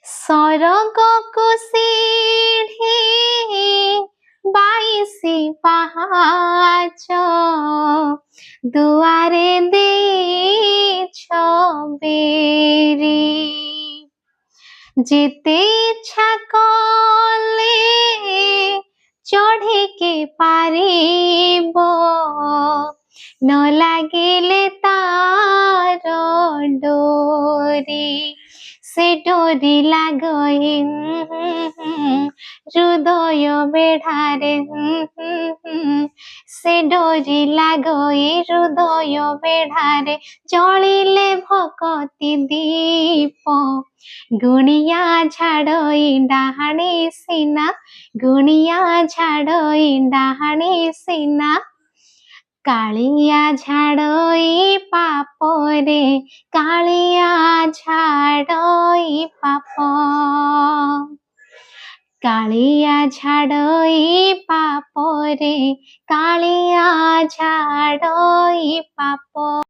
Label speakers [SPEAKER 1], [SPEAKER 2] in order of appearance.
[SPEAKER 1] ସରଗକୁ ସିଢ଼ି 22 ପାହାଚ ଦୁଆରେ ଦେଇଛ ବେରି যেতে ইচ্ছা কলে চढ़িকে পারিব ন লাগিলে তার ডোরি সে ডোরি লাগই হৃদয় বেঢ়ারে সে ডোরি লাগই হৃদয় বেঢ়ারে জଳିলে ভকতি দীপ গুণিয়া ঝাড়ই ডাহাণী সিনা গুণিয়া ঝাড়ই ডাহাণী সিনা কালিয়া ঝাড়ই পাপরে কালিয়া ঝাড়ই পাপ কালিয়া ঝাড়ই পাপরে কালিয়া ঝাড়ই পাপ।